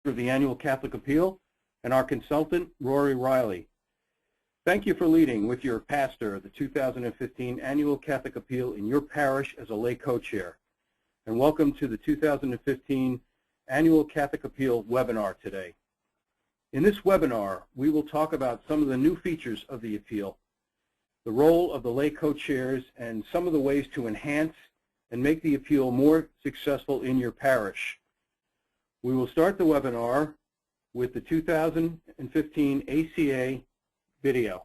of the Annual Catholic Appeal, and our consultant, Rory Riley. Thank you for leading with your pastor the 2015 Annual Catholic Appeal in your parish as a lay co-chair. And welcome to the 2015 Annual Catholic Appeal webinar today. In this webinar, we will talk about some of the new features of the appeal, the role of the lay co-chairs, and some of the ways to enhance and make the appeal more successful in your parish. We will start the webinar with the 2015 ACA video.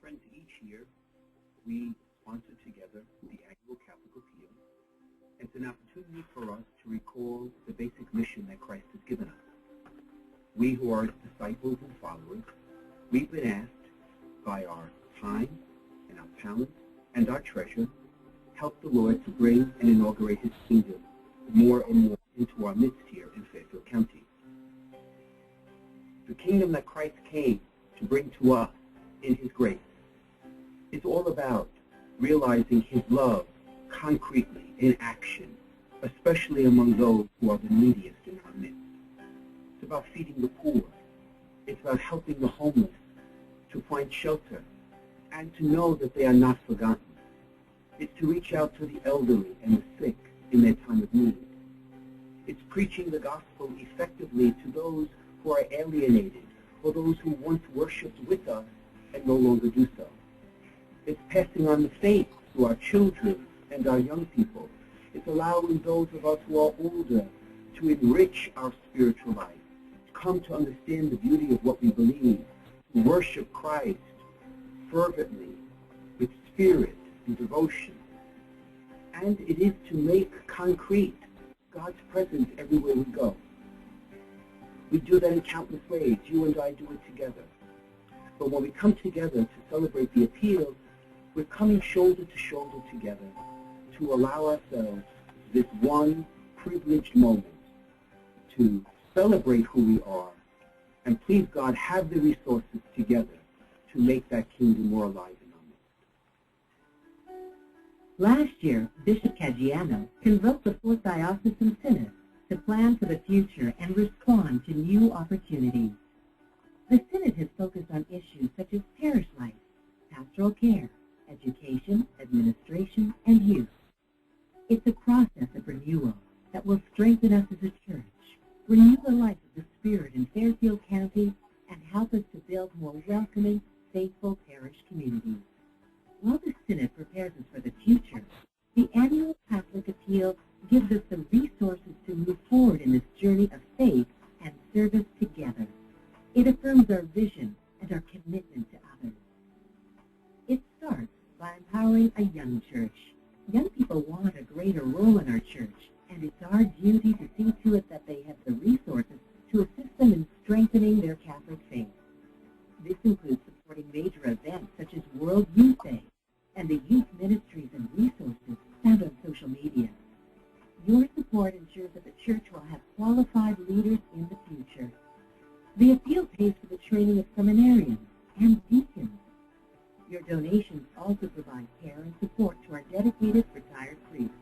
Friends, each year we sponsor together the Annual Catholic Appeal. It's an opportunity for us to recall the basic mission that Christ has given us. We who are his disciples and followers, we've been asked by our time and our talent and our treasure, help the Lord to bring and inaugurate his kingdom more and more into our midst here in Fairfield County. The kingdom that Christ came to bring to us in his grace. It's all about realizing his love concretely in action, especially among those who are the neediest in our midst. It's about feeding the poor. It's about helping the homeless to find shelter and to know that they are not forgotten. It's to reach out to the elderly and the sick in their time of need. It's preaching the gospel effectively to those who are alienated or those who once worshipped with us and no longer do so. It's passing on the faith to our children and our young people. It's allowing those of us who are older to enrich our spiritual life, to come to understand the beauty of what we believe, to worship Christ fervently, with spirit and devotion. And it is to make concrete God's presence everywhere we go. We do that in countless ways. You and I do it together. But when we come together to celebrate the appeal, we're coming shoulder to shoulder together to allow ourselves this one privileged moment to celebrate who we are and, please God, have the resources together to make that kingdom more alive in our midst. Last year, Bishop Caggiano convoked the Fourth Diocesan Synod to plan for the future and respond to new opportunities. The Synod has focused on issues such as parish life, pastoral care, education, administration, and youth. It's a process of renewal that will strengthen us as a church, renew the life of the Spirit in Fairfield County, and help us to build more welcoming, faithful parish communities. While the Synod prepares us for the future, the Annual Catholic Appeal gives us the resources to move forward in this journey of faith and service together. It affirms our vision and our commitment to others. It starts by empowering a young church. Young people want a greater role in our church, and it's our duty to see to it that they have the resources to assist them in strengthening their Catholic faith. This includes supporting major events such as World Youth Day and the youth ministries and resources found on social media. Your support ensures that the church will have qualified leaders in the future. The appeal pays for the training of seminarians and deacons. Your donations also provide care and support to our dedicated retired priests.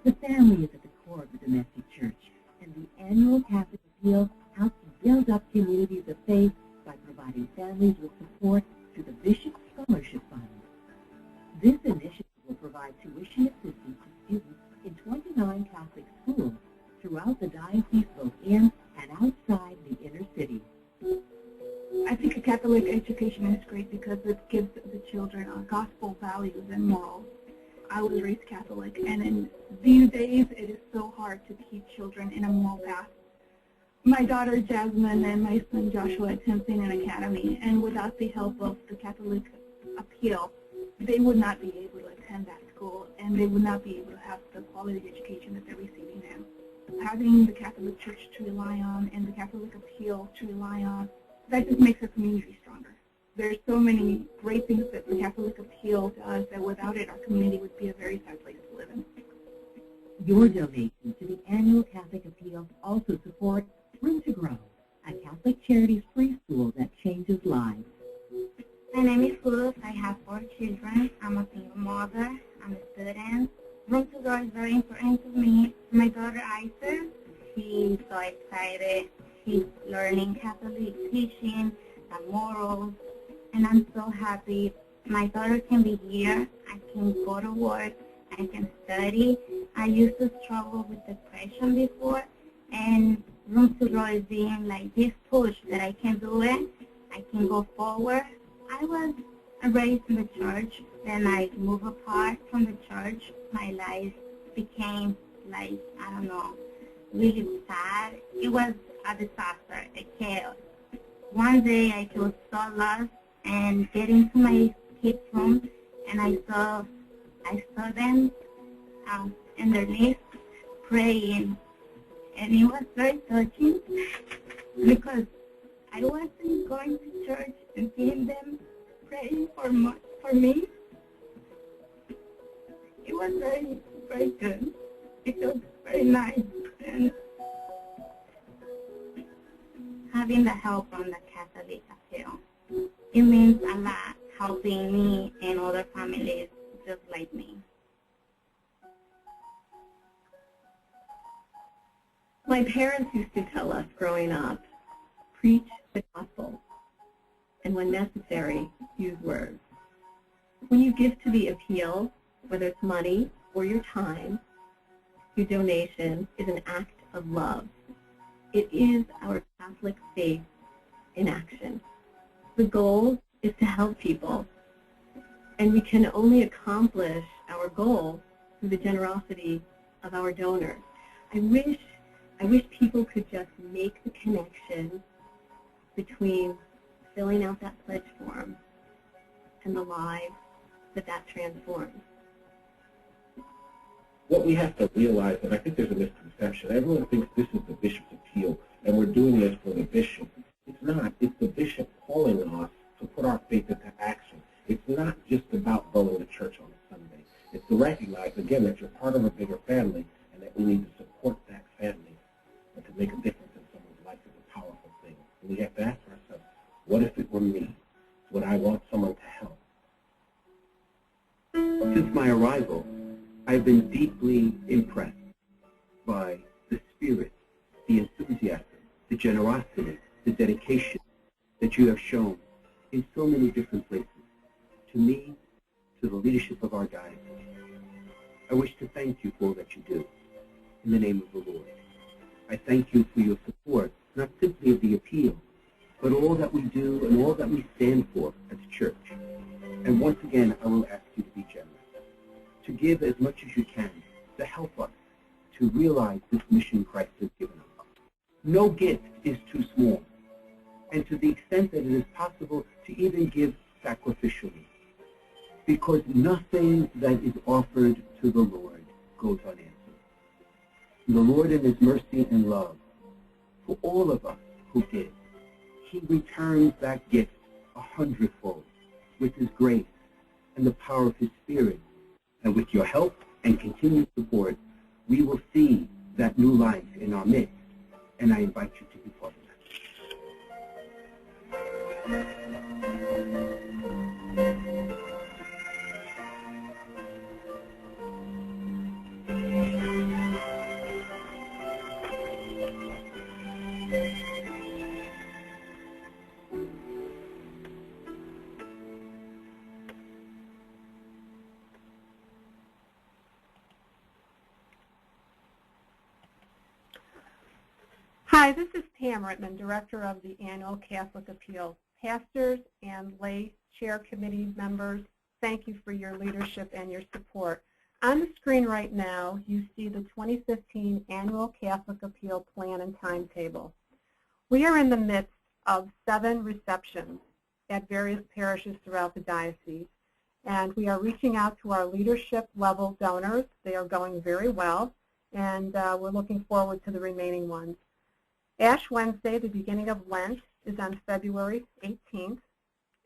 The family is at the core of the domestic church, and the Annual Catholic Appeal helps build up communities of faith by providing families with support through the Bishop Scholarship Fund. This initiative will provide tuition assistance to students in 29 Catholic schools throughout the diocese, both in and outside education is great because it gives the children gospel values and morals. I was raised Catholic, and in these days it is so hard to keep children in a moral path. My daughter Jasmine and my son Joshua attend St. Anne Academy, and without the help of the Catholic appeal, they would not be able to attend that school, and they would not be able to have the quality education that they're receiving now. Having the Catholic Church to rely on and the Catholic appeal to rely on, that just makes our community stronger. There's so many great things that the Catholic appeal does that without it, our community would be a very sad place to live in. Your donation to the annual Catholic Appeal also supports Room to Grow, a Catholic charities preschool that changes lives. My name is Ruth. I have 4 children. I'm a single mother. I'm a student. Room to Grow is very important to me. My daughter Isa, she's so excited. She's learning Catholic teaching, the morals, and I'm so happy. My daughter can be here. I can go to work. I can study. I used to struggle with depression before, and Room to Grow is being like this push that I can do it. I can go forward. I was raised in the church, then I moved apart from the church. My life became like, I don't know, really sad. It was a disaster, a chaos. One day I feel so lost and get into my kids' room, and I saw them in their knees praying, and it was very touching because I wasn't going to church and seeing them praying for me. It was very, very good. It was very nice, and having the help from the Catholic appeal, it means a lot, helping me and other families just like me. My parents used to tell us growing up, preach the gospel, and when necessary, use words. When you give to the appeal, whether it's money or your time, your donation is an act of love. It is our Catholic faith in action. The goal is to help people, and we can only accomplish our goal through the generosity of our donors. I wish people could just make the connection between filling out that pledge form and the lives that transforms. What we have to realize, and I think there's a misconception, everyone thinks this is the bishop's appeal, and we're doing this for the bishop. It's not. It's the bishop calling on us to put our faith into action. It's not just about going to church on a Sunday. It's to recognize, again, that you're part of a bigger family and that we need to support that family and to make a difference in someone's life is a powerful thing. And we have to ask ourselves, what if it were me? Would I want someone to help? Since my arrival, I've been deeply impressed by the spirit, the enthusiasm, the generosity, the dedication that you have shown in so many different places, to me, to the leadership of our diocese. I wish to thank you for all that you do, in the name of the Lord. I thank you for your support, not simply of the appeal, but all that we do and all that we stand for as a church. And once again, I will ask you to be generous, to give as much as you can, to help us to realize this mission Christ has given us. No gift is too small, and to the extent that it is possible to even give sacrificially, because nothing that is offered to the Lord goes unanswered. The Lord in His mercy and love, for all of us who give, He returns that gift 100-fold with His grace and the power of His Spirit. And with your help and continued support, we will see that new life in our midst, and I invite you to be part of that. Hi, this is Pam Rittman, Director of the Annual Catholic Appeal. pastors and lay chair committee members, thank you for your leadership and your support. On the screen right now, you see the 2015 Annual Catholic Appeal Plan and Timetable. We are in the midst of 7 receptions at various parishes throughout the diocese, and we are reaching out to our leadership level donors. They are going very well, and we're looking forward to the remaining ones. Ash Wednesday, the beginning of Lent, is on February 18th,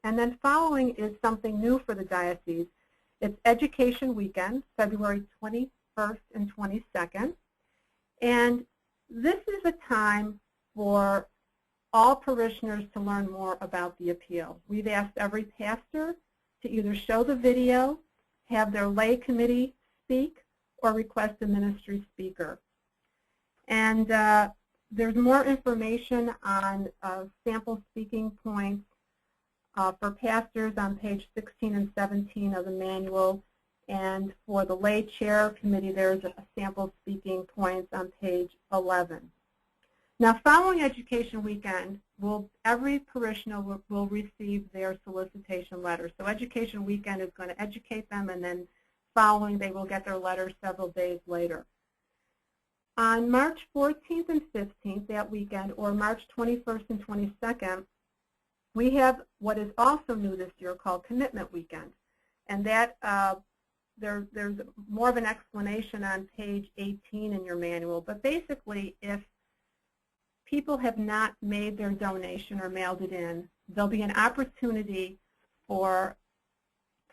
and then following is something new for the diocese. It's Education Weekend, February 21st and 22nd, and this is a time for all parishioners to learn more about the appeal. We've asked every pastor to either show the video, have their lay committee speak, or request a ministry speaker. And there's more information on sample speaking points for pastors on page 16 and 17 of the manual, and for the lay chair committee there's a sample speaking points on page 11. Now, following Education Weekend, every parishioner will receive their solicitation letter. So Education Weekend is going to educate them, and then following they will get their letter several days later. On March 14th and 15th, that weekend, or March 21st and 22nd, we have what is also new this year called Commitment Weekend. And that there's more of an explanation on page 18 in your manual. But basically, if people have not made their donation or mailed it in, there'll be an opportunity for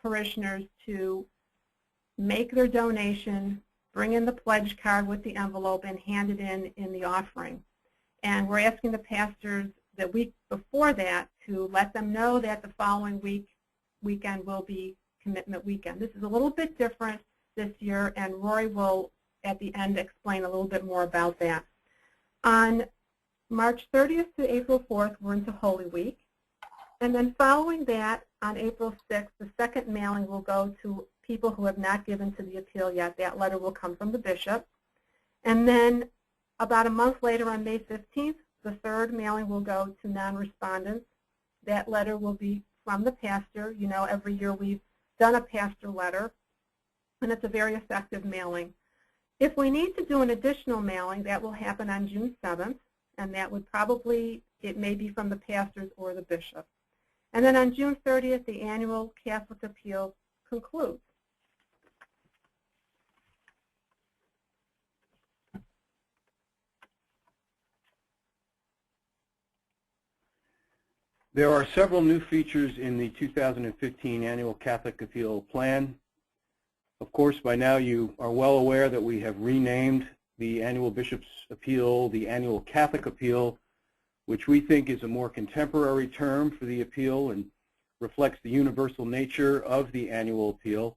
parishioners to make their donation, bring in the pledge card with the envelope, and hand it in the offering. And we're asking the pastors the week before that to let them know that the following weekend will be Commitment Weekend. This is a little bit different this year, and Rory will, at the end, explain a little bit more about that. On March 30th to April 4th, we're into Holy Week. And then following that, on April 6th, the second mailing will go to people who have not given to the appeal yet. That letter will come from the bishop. And then about a month later, on May 15th, the third mailing will go to non-respondents. That letter will be from the pastor. You know, every year we've done a pastor letter, and it's a very effective mailing. If we need to do an additional mailing, that will happen on June 7th. And that would probably, it may be from the pastors or the bishop. And then on June 30th, the annual Catholic appeal concludes. There are several new features in the 2015 Annual Catholic Appeal Plan. Of course, by now you are well aware that we have renamed the Annual Bishop's Appeal the Annual Catholic Appeal, which we think is a more contemporary term for the appeal and reflects the universal nature of the annual appeal,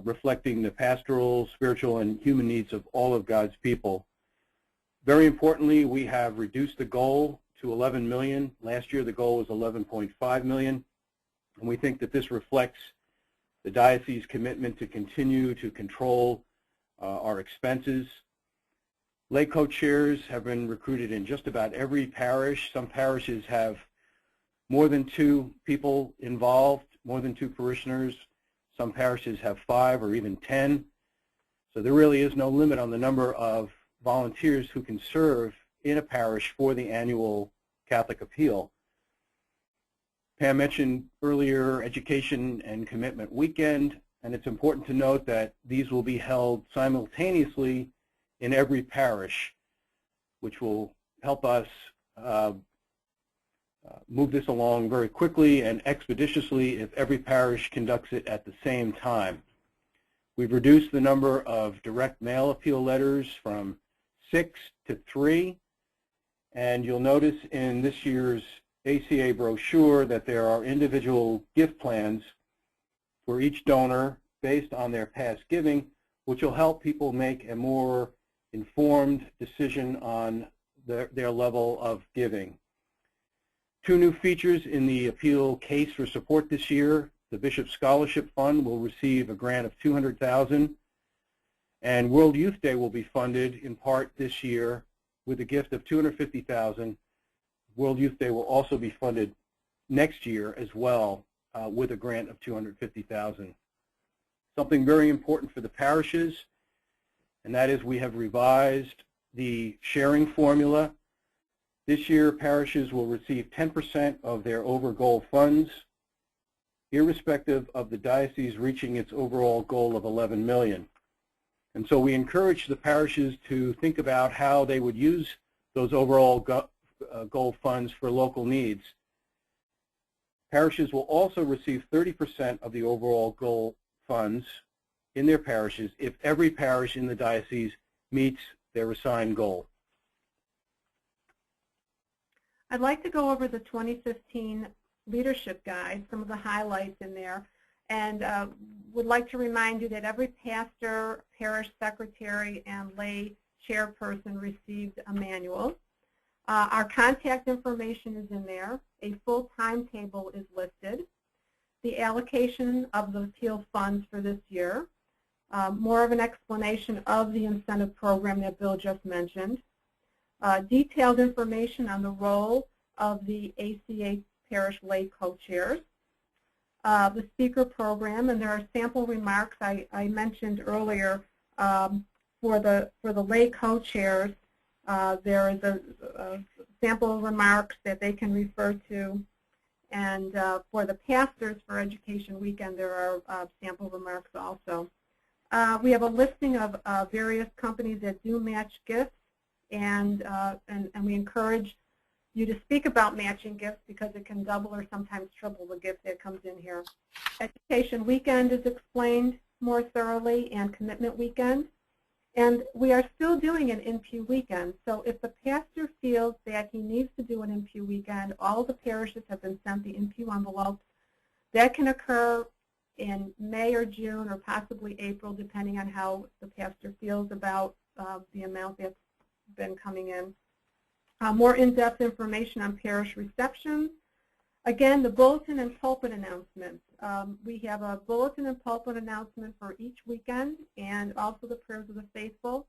reflecting the pastoral, spiritual, and human needs of all of God's people. Very importantly, we have reduced the goal to 11 million. Last year the goal was 11.5 million, and we think that this reflects the diocese's commitment to continue to control our expenses. Lay co-chairs have been recruited in just about every parish. Some parishes have more than 2 people involved, more than 2 parishioners. Some parishes have 5 or even 10. So there really is no limit on the number of volunteers who can serve in a parish for the annual Catholic appeal. Pam mentioned earlier Education and Commitment Weekend, and it's important to note that these will be held simultaneously in every parish, which will help us move this along very quickly and expeditiously if every parish conducts it at the same time. We've reduced the number of direct mail appeal letters from 6 to 3, and you'll notice in this year's ACA brochure that there are individual gift plans for each donor based on their past giving, which will help people make a more informed decision on their level of giving. 2 new features in the appeal case for support this year. The Bishop Scholarship Fund will receive a grant of $200,000, and World Youth Day will be funded in part this year with a gift of $250,000. World Youth Day will also be funded next year as well with a grant of $250,000. Something very important for the parishes, and that is we have revised the sharing formula. This year, parishes will receive 10% of their over-goal funds, irrespective of the diocese reaching its overall goal of $11 million. And so we encourage the parishes to think about how they would use those overall goal funds for local needs. Parishes will also receive 30% of the overall goal funds in their parishes if every parish in the diocese meets their assigned goal. I'd like to go over the 2015 Leadership Guide, some of the highlights in there, and would like to remind you that every pastor, parish secretary, and lay chairperson received a manual. Our contact information is in there. A full timetable is listed. The allocation of the appeal funds for this year. More of an explanation of the incentive program that Bill just mentioned. Detailed information on the role of the ACA parish lay co-chairs. The speaker program, and there are sample remarks I mentioned earlier for the lay co-chairs. There is a sample remarks that they can refer to, and for the pastors for Education Weekend there are sample remarks also. We have a listing of various companies that do match gifts, and we encourage you to speak about matching gifts because it can double or sometimes triple the gift that comes in here. Education Weekend is explained more thoroughly, and Commitment Weekend. And we are still doing an NPU weekend. So if the pastor feels that he needs to do an NPU weekend, all the parishes have been sent the NPU envelopes. That can occur in May or June or possibly April, depending on how the pastor feels about the amount that's been coming in. More in-depth information on parish receptions. Again, the bulletin and pulpit announcements. We have a bulletin and pulpit announcement for each weekend, and also the prayers of the faithful.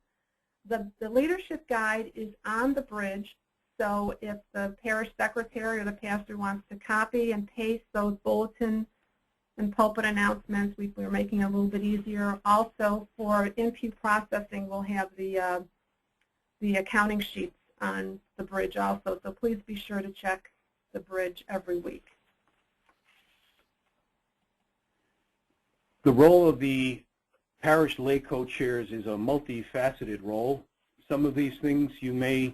The leadership guide is on the bridge, so if the parish secretary or the pastor wants to copy and paste those bulletin and pulpit announcements, we're making it a little bit easier. Also, for NPU processing, we'll have the accounting sheets on the bridge also, so please be sure to check the bridge every week. The role of the parish lay co-chairs is a multifaceted role. Some of these things you may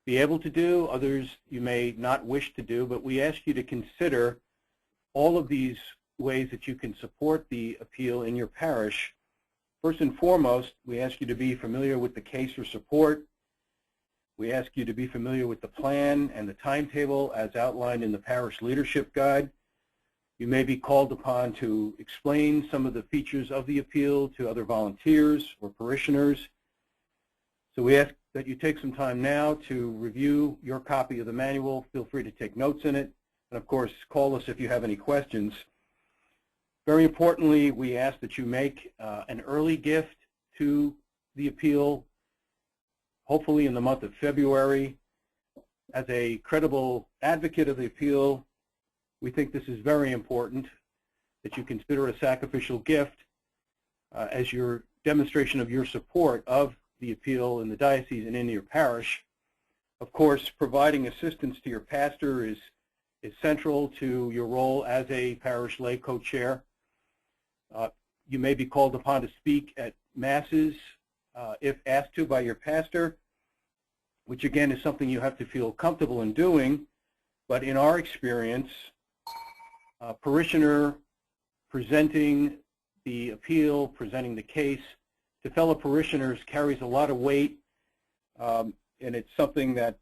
be able to do, others you may not wish to do, but we ask you to consider all of these ways that you can support the appeal in your parish. First and foremost, we ask you to be familiar with the case for support. We ask you to be familiar with the plan and the timetable as outlined in the Parish Leadership Guide. You may be called upon to explain some of the features of the appeal to other volunteers or parishioners. So we ask that you take some time now to review your copy of the manual. Feel free to take notes in it. And of course, call us if you have any questions. Very importantly, we ask that you make an early gift to the appeal, hopefully in the month of February. As a credible advocate of the appeal, we think this is very important, that you consider a sacrificial gift as your demonstration of your support of the appeal in the diocese and in your parish. Of course, providing assistance to your pastor is central to your role as a parish lay co-chair. You may be called upon to speak at masses if asked to by your pastor, which again is something you have to feel comfortable in doing. But in our experience, parishioner presenting the appeal, presenting the case to fellow parishioners carries a lot of weight, and it's something that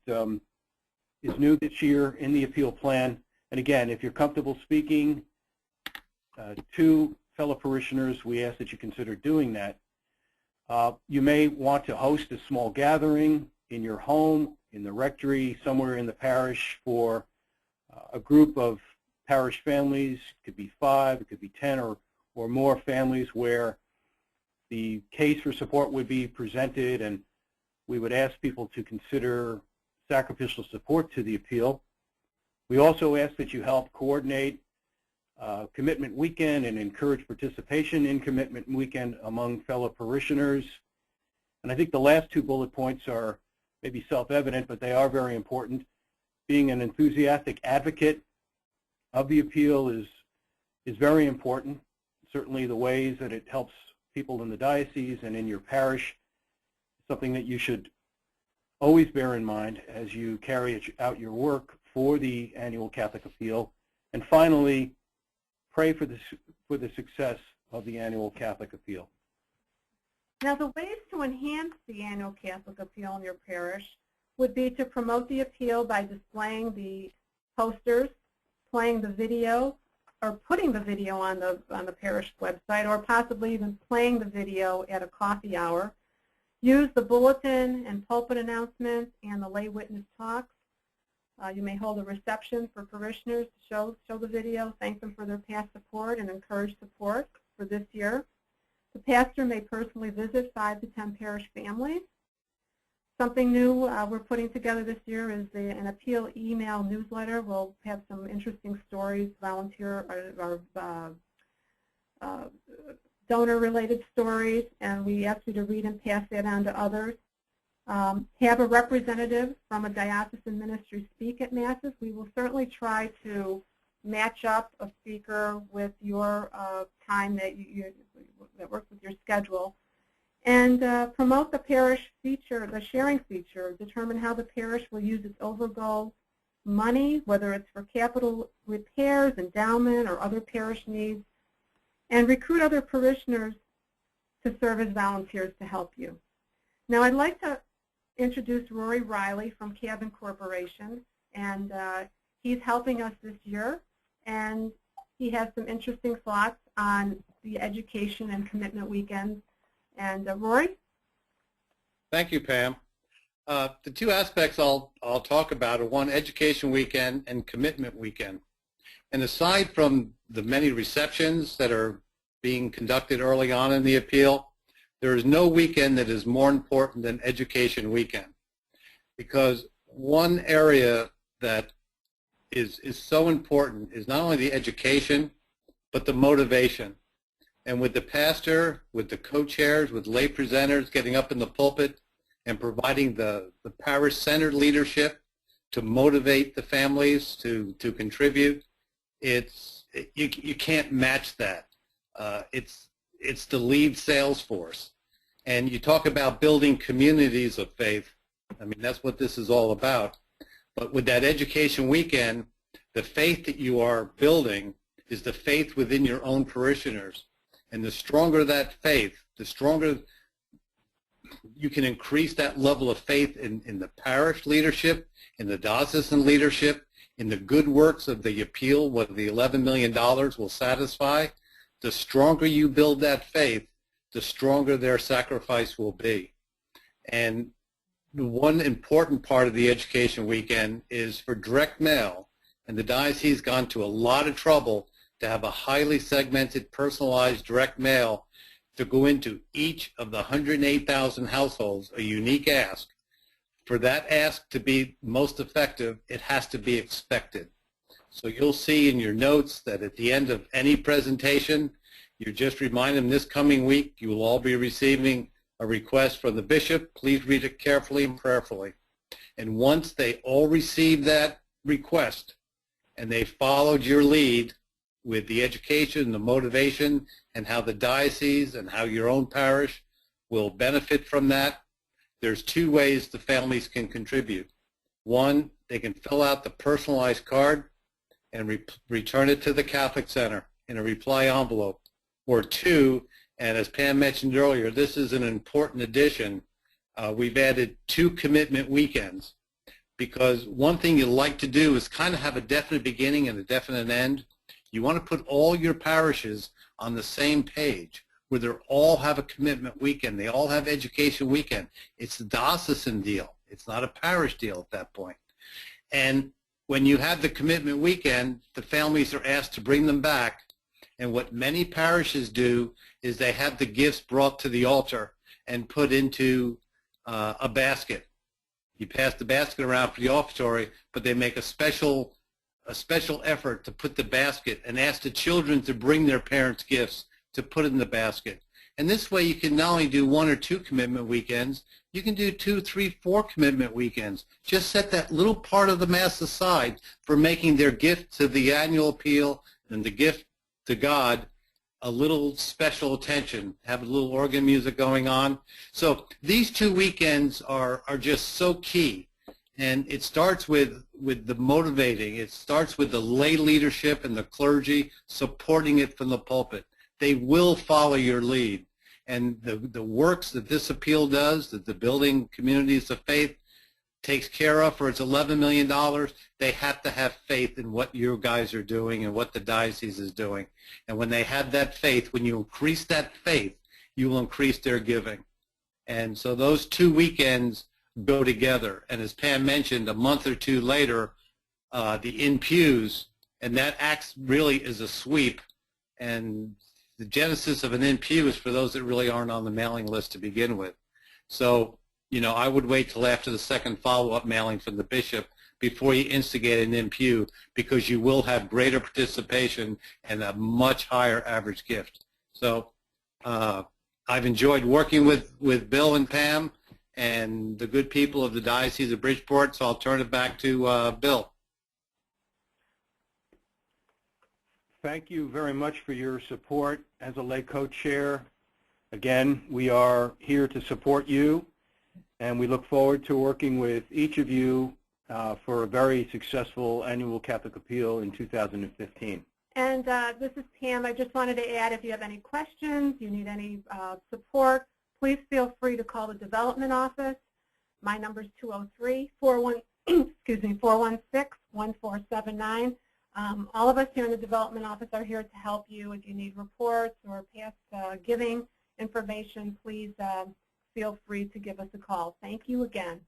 is new this year in the appeal plan. And again, if you're comfortable speaking to fellow parishioners, we ask that you consider doing that. You may want to host a small gathering in your home, in the rectory, somewhere in the parish for a group of parish families. It could be 5, it could be 10 or more families where the case for support would be presented, and we would ask people to consider sacrificial support to the appeal. We also ask that you help coordinate Commitment Weekend and encourage participation in Commitment Weekend among fellow parishioners. And I think the last two bullet points are maybe self-evident, but they are very important. Being an enthusiastic advocate of the appeal is very important. Certainly the ways that it helps people in the diocese and in your parish is something that you should always bear in mind as you carry out your work for the annual Catholic appeal. And finally, pray for the success of the annual Catholic appeal. Now, the ways to enhance the annual Catholic appeal in your parish would be to promote the appeal by displaying the posters, playing the video, or putting the video on the parish website, or possibly even playing the video at a coffee hour. Use the bulletin and pulpit announcements and the lay witness talks. You may hold a reception for parishioners to show the video, thank them for their past support, and encourage support for this year. The pastor may personally visit 5 to 10 parish families. Something new we're putting together this year is an appeal email newsletter. We'll have some interesting stories, volunteer or donor-related stories, and we ask you to read and pass that on to others. Have a representative from a diocesan ministry speak at Masses. We will certainly try to match up a speaker with your time that that works with your schedule. And promote the parish feature, the sharing feature. Determine how the parish will use its overgo money, whether it's for capital repairs, endowment, or other parish needs. And recruit other parishioners to serve as volunteers to help you. Now, I'd like to introduce Rory Riley from Cabin Corporation, and he's helping us this year, and he has some interesting thoughts on the education and commitment weekends. And Rory? Thank you, Pam. The two aspects I'll talk about are one, education weekend and commitment weekend. And aside from the many receptions that are being conducted early on in the appeal, there is no weekend that is more important than education weekend. Because one area that is so important is not only the education, but the motivation. And with the pastor, with the co-chairs, with lay presenters getting up in the pulpit and providing the parish-centered leadership to motivate the families to contribute, you can't match that. It's the lead sales force. And you talk about building communities of faith. I mean, that's what this is all about. But with that education weekend, the faith that you are building is the faith within your own parishioners. And the stronger that faith, the stronger you can increase that level of faith in the parish leadership, in the diocesan leadership, in the good works of the appeal, what the $11 million will satisfy. The stronger you build that faith, the stronger their sacrifice will be. And the one important part of the education weekend is for direct mail, and the diocese has gone to a lot of trouble to have a highly segmented, personalized direct mail to go into each of the 108,000 households, a unique ask. For that ask to be most effective, it has to be expected. So you'll see in your notes that at the end of any presentation, you just remind them this coming week you will all be receiving a request from the bishop. Please read it carefully and prayerfully. And once they all receive that request and they followed your lead with the education, the motivation, and how the diocese and how your own parish will benefit from that, there's two ways the families can contribute. One, they can fill out the personalized card and return it to the Catholic Center in a reply envelope. Or two, and as Pam mentioned earlier, this is an important addition. We've added 2 commitment weekends, because one thing you like to do is kind of have a definite beginning and a definite end. You want to put all your parishes on the same page, where they all have a commitment weekend. They all have education weekend. It's a diocesan deal. It's not a parish deal at that point. And when you have the commitment weekend, the families are asked to bring them back. And what many parishes do is they have the gifts brought to the altar and put into a basket. You pass the basket around for the offertory, but they make a special a special effort to put the basket and ask the children to bring their parents' gifts to put in the basket. And this way you can not only do 1 or 2 commitment weekends, you can do 2, 3, 4 commitment weekends. Just set that little part of the mass aside for making their gift to the annual appeal and the gift to God a little special attention. Have a little organ music going on. So these 2 weekends are just so key. And it starts with the motivating. It starts with the lay leadership and the clergy supporting it from the pulpit. They will follow your lead. And the works that this appeal does, that the Building Communities of Faith takes care of for its $11 million, they have to have faith in what you guys are doing and what the diocese is doing. And when they have that faith, when you increase that faith, you will increase their giving. And so those 2 weekends go together. And as Pam mentioned, a month or 2 later, the In Pews, and that acts really is a sweep. And the genesis of an In Pew is for those that really aren't on the mailing list to begin with. So, you know, I would wait till after the second follow-up mailing from the bishop before you instigate an In Pew, because you will have greater participation and a much higher average gift. So I've enjoyed working with Bill and Pam and the good people of the Diocese of Bridgeport, so I'll turn it back to Bill. Thank you very much for your support as a lay co-chair. Again, we are here to support you, and we look forward to working with each of you for a very successful annual Catholic Appeal in 2015. And this is Pam. I just wanted to add, if you have any questions, you need any support, please feel free to call the development office. My number is 416-1479. All of us here in the development office are here to help you. If you need reports or past giving information, please feel free to give us a call. Thank you again.